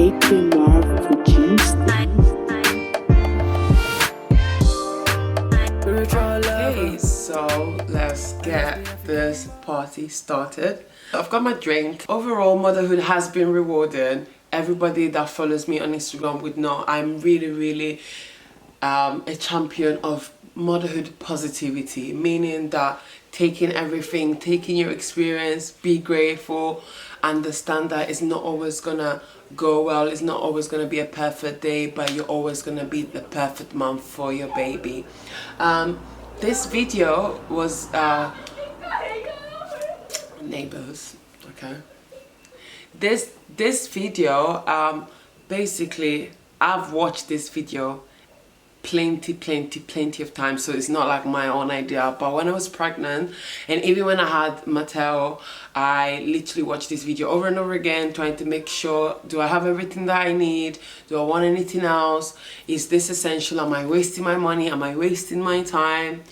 Making love produced. Okay, so let's get this party started. I've got my drink. Overall, motherhood has been rewarding. Everybody that follows me on Instagram would know I'm really a champion of motherhood positivity, meaning that taking everything, taking your experience, be grateful, understand that it's not always gonna go well, it's not always gonna be a perfect day, but you're always gonna be the perfect mom for your baby. This video was neighbors, okay. This video, basically I've watched this video plenty of times, so it's not like my own idea. But when I was pregnant, and even when I had Matteo, I literally watched this video over and over again, trying to make sure, do I have everything that I need? Do I want anything else? Is this essential? Am I wasting my money? Am I wasting my time?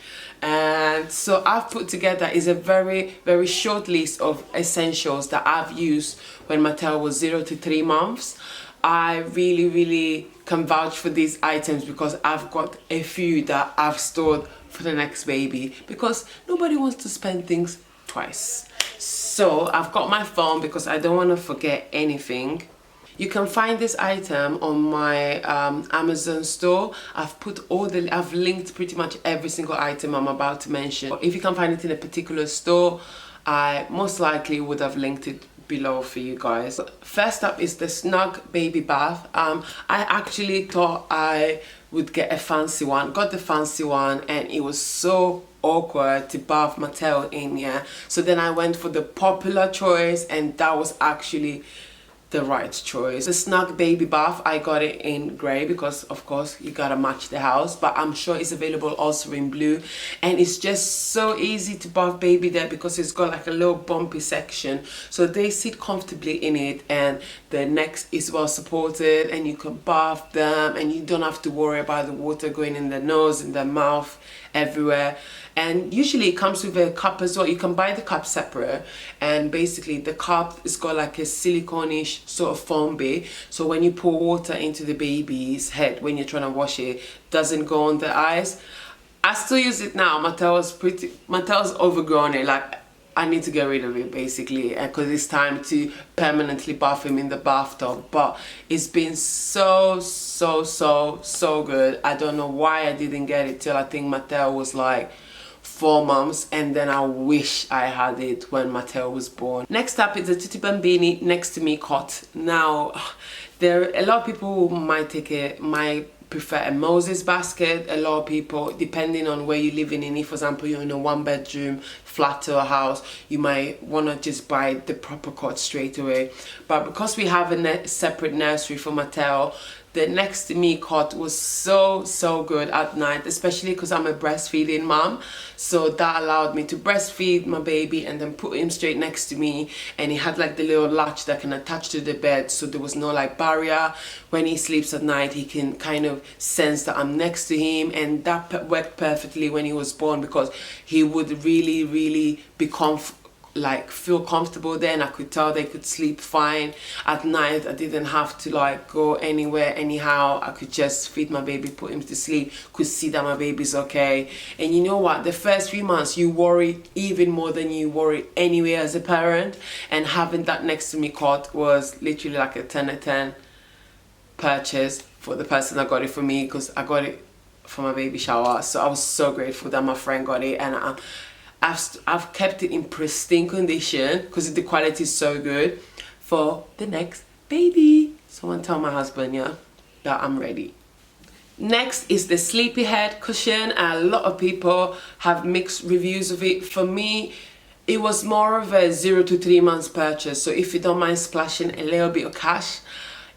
And so I've put together is a very short list of essentials that I've used when Matteo was 0 to 3 months. I really can vouch for these items because I've got a few that I've stored for the next baby, because nobody wants to spend things twice. So I've got my phone because I don't want to forget anything. You can find this item on my Amazon store. I've linked pretty much every single item I'm about to mention. If you can find it in a particular store, I most likely would have linked it below for you guys. First up is the Snug Baby Bath. I actually thought I would get a fancy one. Got the fancy one and it was so awkward to bath Matteo in here. So then I went for the popular choice, and that was actually the right choice. The Snug Baby Bath, I got it in grey because of course you gotta match the house, but I'm sure it's available also in blue, and it's just so easy to bath baby there because it's got like a little bumpy section, so they sit comfortably in it, and the neck is well supported, and you can bath them and you don't have to worry about the water going in the nose, in the mouth, everywhere. And usually it comes with a cup as well. You can buy the cup separate, and basically the cup has got like a silicone-ish sort of foam bit, so when you pour water into the baby's head when you're trying to wash it, doesn't go on the eyes. I still use it now. Matteo's overgrown it, like I need to get rid of it basically, because it's time to permanently bath him in the bathtub. But it's been so good. I don't know why I didn't get it till I think Matteo was like 4 months, and then I wish I had it when Matteo was born. Next up is the Tutti Bambini Next to Me cot. Now, there are a lot of people who might prefer a Moses basket. A lot of people, depending on where you're living in, if for example you're in a 1-bedroom flat or a house, you might want to just buy the proper cot straight away. But because we have a separate nursery for Matteo, the Next to Me cot was so good at night, especially because I'm a breastfeeding mom. So that allowed me to breastfeed my baby and then put him straight next to me, and he had like the little latch that can attach to the bed, so there was no like barrier. When he sleeps at night, he can kind of sense that I'm next to him, and that worked perfectly when he was born, because he would really feel comfortable there, and I could tell they could sleep fine at night. I didn't have to like go anywhere anyhow. I could just feed my baby, put him to sleep, could see that my baby's okay. And you know what, the first 3 months you worry even more than you worry anywhere as a parent, and having that Next to Me cot was literally like a 10 out of 10 purchase for the person that got it for me, because I got it for my baby shower. So I was so grateful that my friend got it, and I've kept it in pristine condition because the quality is so good for the next baby. Someone tell my husband, yeah, that I'm ready. Next is the Sleepyhead cushion. A lot of people have mixed reviews of it. For me, it was more of a 0 to 3 months purchase, so if you don't mind splashing a little bit of cash,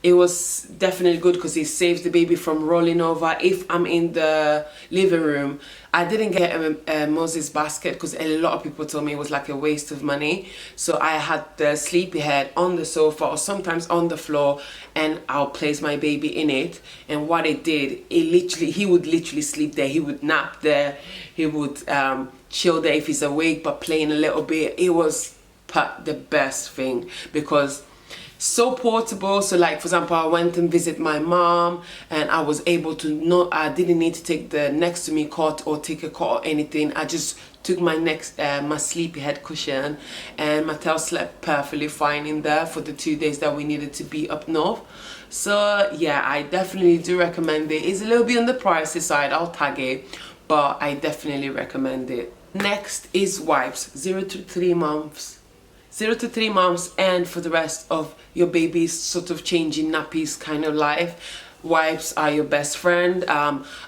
it was definitely good because it saves the baby from rolling over. If I'm in the living room, I didn't get a Moses basket because a lot of people told me it was like a waste of money. So I had the Sleepyhead on the sofa or sometimes on the floor, and I'll place my baby in it. And what it did, he would literally sleep there. He would nap there. He would chill there if he's awake, but playing a little bit. It was the best thing because So portable. So like for example, I went and visit my mom and I was able to not, I didn't need to take the next to me cot or take a cot or anything. I just took my my sleepy head cushion, and Matteo slept perfectly fine in there for the 2 days that we needed to be up north. So yeah, I definitely do recommend it. It's a little bit on the pricey side, I'll tag it, but I definitely recommend it. Next is wipes, 0 to 3 months. 0 to 3 months and for the rest of your baby's sort of changing nappies kind of life. Wipes are your best friend.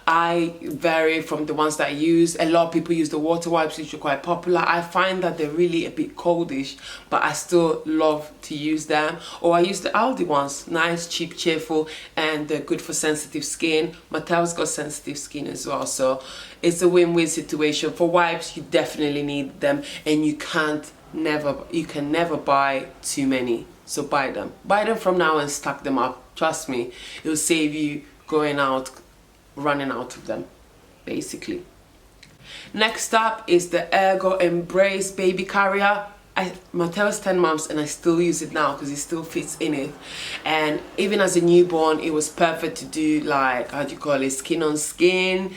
I vary from the ones that I use. A lot of people use the water wipes, which are quite popular. I find that they're really a bit coldish, but I still love to use them. Or I use the Aldi ones, nice, cheap, cheerful, and they're good for sensitive skin. Matteo's got sensitive skin as well, so it's a win-win situation. For wipes, you definitely need them, and you can never buy too many. So buy them from now and stack them up. Trust me, it will save you going out running out of them, basically. Next up is the Ergo Embrace baby carrier. Matteo's 10 months and I still use it now because it still fits in it. And even as a newborn, it was perfect to do, like, how do you call it, skin on skin.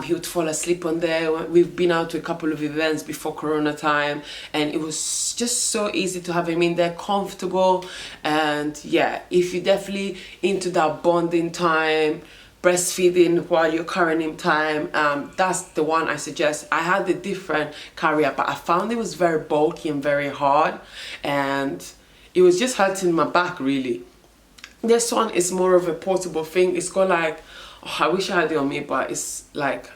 He would fall asleep on there. We've been out to a couple of events before Corona time, and it was just so easy to have him in there, comfortable. And yeah, if you're definitely into that bonding time, breastfeeding while you're carrying time, that's the one I suggest. I had a different carrier, but I found it was very bulky and very hard, and it was just hurting my back really. This one is more of a portable thing. It's got like, oh, I wish I had it on me, but it's like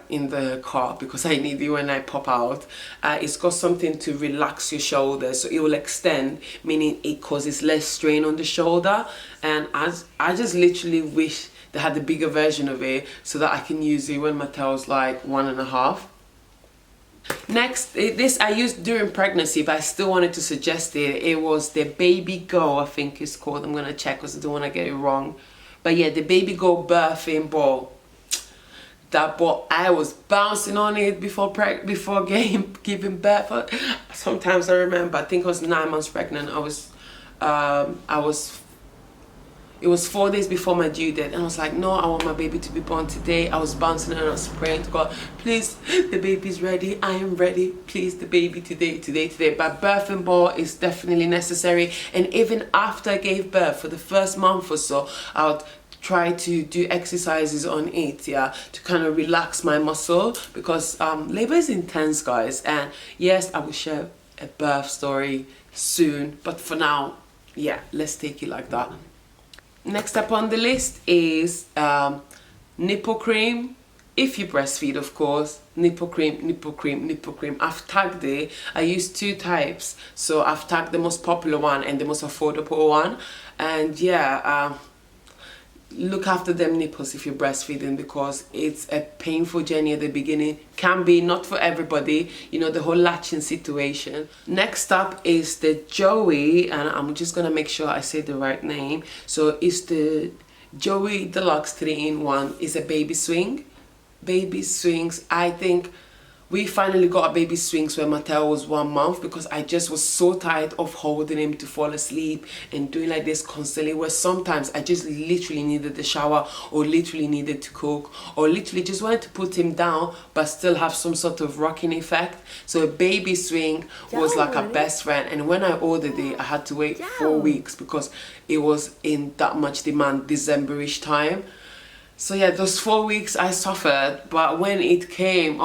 in the car because I need it when I pop out. It's got something to relax your shoulder, so it will extend, meaning it causes less strain on the shoulder. And I just literally wish they had the bigger version of it so that I can use it when Matteo's like 1.5. Next, this I used during pregnancy, but I still wanted to suggest it. It was the Baby Go, I think it's called. I'm gonna check because I don't want to get it wrong. But yeah, the Baby Go birthing ball. That ball, I was bouncing on it before giving birth. Sometimes I remember, I think I was 9 months pregnant. It was 4 days before my due date, and I was like, no, I want my baby to be born today. I was bouncing and I was praying to God, please, the baby's ready, I am ready, please, the baby today. But birthing ball is definitely necessary. And even after I gave birth, for the first month or so, I would try to do exercises on it, yeah, to kind of relax my muscle, because labor is intense, guys. And yes, I will share a birth story soon, but for now, yeah, let's take it like that. Next up on the list is Nipple Cream. If you breastfeed, of course, Nipple Cream, Nipple Cream, Nipple Cream. I've tagged it. I use 2 types, so I've tagged the most popular one and the most affordable one. And yeah, look after them nipples if you're breastfeeding, because it's a painful journey at the beginning. Can be, not for everybody, you know, the whole latching situation. Next up is the Joey, and I'm just gonna make sure I say the right name. So it's the Joey Deluxe 3-in-1. Is a baby swing. Baby swings, I think we finally got a baby swings when Matteo was 1 month, because I just was so tired of holding him to fall asleep and doing like this constantly, where sometimes I just literally needed the shower, or literally needed to cook, or literally just wanted to put him down but still have some sort of rocking effect. So a baby swing was like a best friend. And when I ordered it, I had to wait 4 weeks because it was in that much demand, December-ish time. So yeah, those 4 weeks I suffered, but when it came,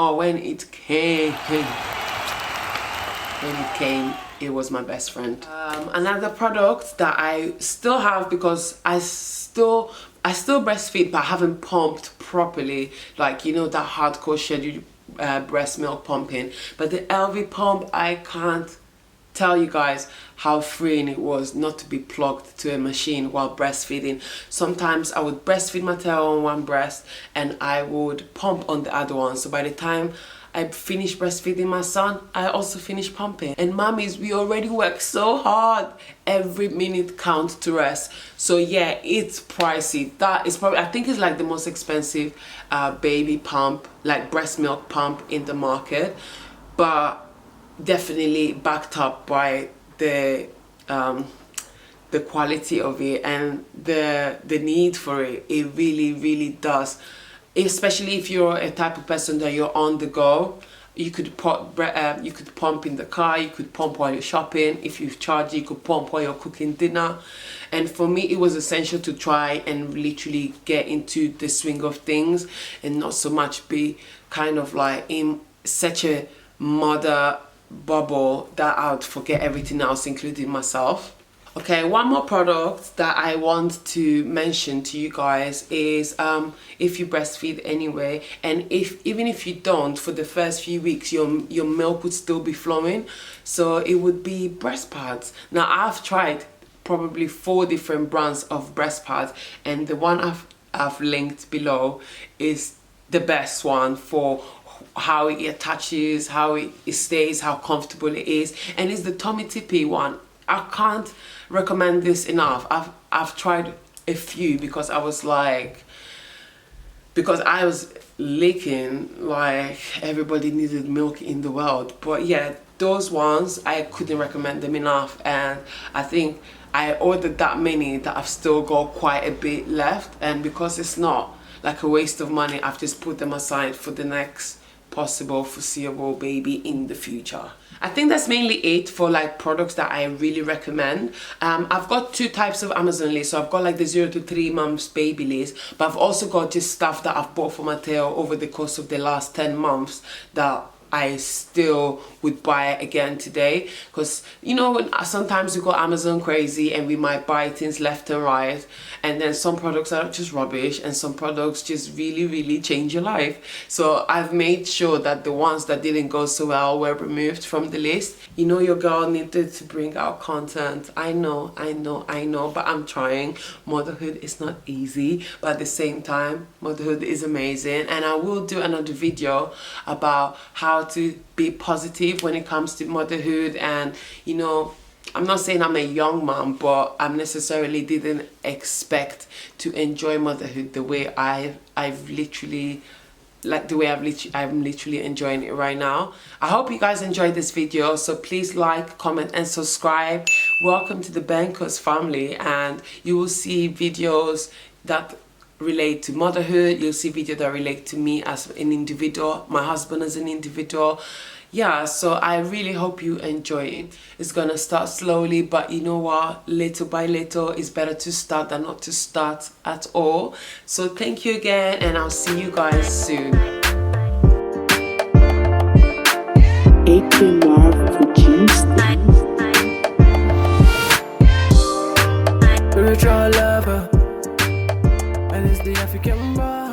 it was my best friend. Another product that I still have, because I still breastfeed, but I haven't pumped properly, like, you know, that hardcore scheduled breast milk pumping. But the LV pump, I can't tell you guys how freeing it was not to be plugged to a machine while breastfeeding. Sometimes I would breastfeed Matteo on one breast and I would pump on the other one. So by the time I finished breastfeeding my son, I also finished pumping. And mommies, we already work so hard. Every minute counts to rest. So yeah, it's pricey. That is probably, I think it's like the most expensive baby pump, like breast milk pump in the market. But definitely backed up by the the quality of it and the need for it. It really does, especially if you're a type of person that you're on the go. You could pump in the car, you could pump while you're shopping. If you charge, you could pump while you're cooking dinner. And for me, it was essential to try and literally get into the swing of things and not so much be kind of like in such a mother bubble that I would forget everything else, including myself. Okay, one more product that I want to mention to you guys is if you breastfeed anyway, and even if you don't, for the first few weeks your milk would still be flowing, so it would be breast pads. Now I've tried probably 4 different brands of breast pads, and the one I've linked below is the best one for how it attaches, how it stays, how comfortable it is, and it's the Tummy Tippy one. I can't recommend this enough. I've tried a few because I was leaking like everybody needed milk in the world. But yeah, those ones, I couldn't recommend them enough, and I think I ordered that many that I've still got quite a bit left, and because it's not like a waste of money, I've just put them aside for the next possible foreseeable baby in the future. I think that's mainly it for like products that I really recommend. I've got 2 types of Amazon lists. So I've got like the 0 to 3 months baby list, but I've also got just stuff that I've bought for Matteo over the course of the last 10 months that I still would buy again today, because you know, sometimes we go Amazon crazy and we might buy things left and right, and then some products are just rubbish and some products just really change your life. So I've made sure that the ones that didn't go so well were removed from the list. You know, your girl needed to bring out content. I know, but I'm trying. Motherhood is not easy, but at the same time, motherhood is amazing, and I will do another video about how to be positive when it comes to motherhood. And you know, I'm not saying I'm a young mom, but I necessarily didn't expect to enjoy motherhood the way I'm literally enjoying it right now. I hope you guys enjoyed this video, so please like, comment and subscribe. Welcome to the Benkos family, and you will see videos that relate to motherhood. You'll see videos that relate to me as an individual, my husband as an individual. Yeah, so I really hope you enjoy it. It's gonna start slowly, but you know what, little by little, it's better to start than not to start at all. So thank you again, and I'll see you guys soon. Spiritual lover, and it's the African bar.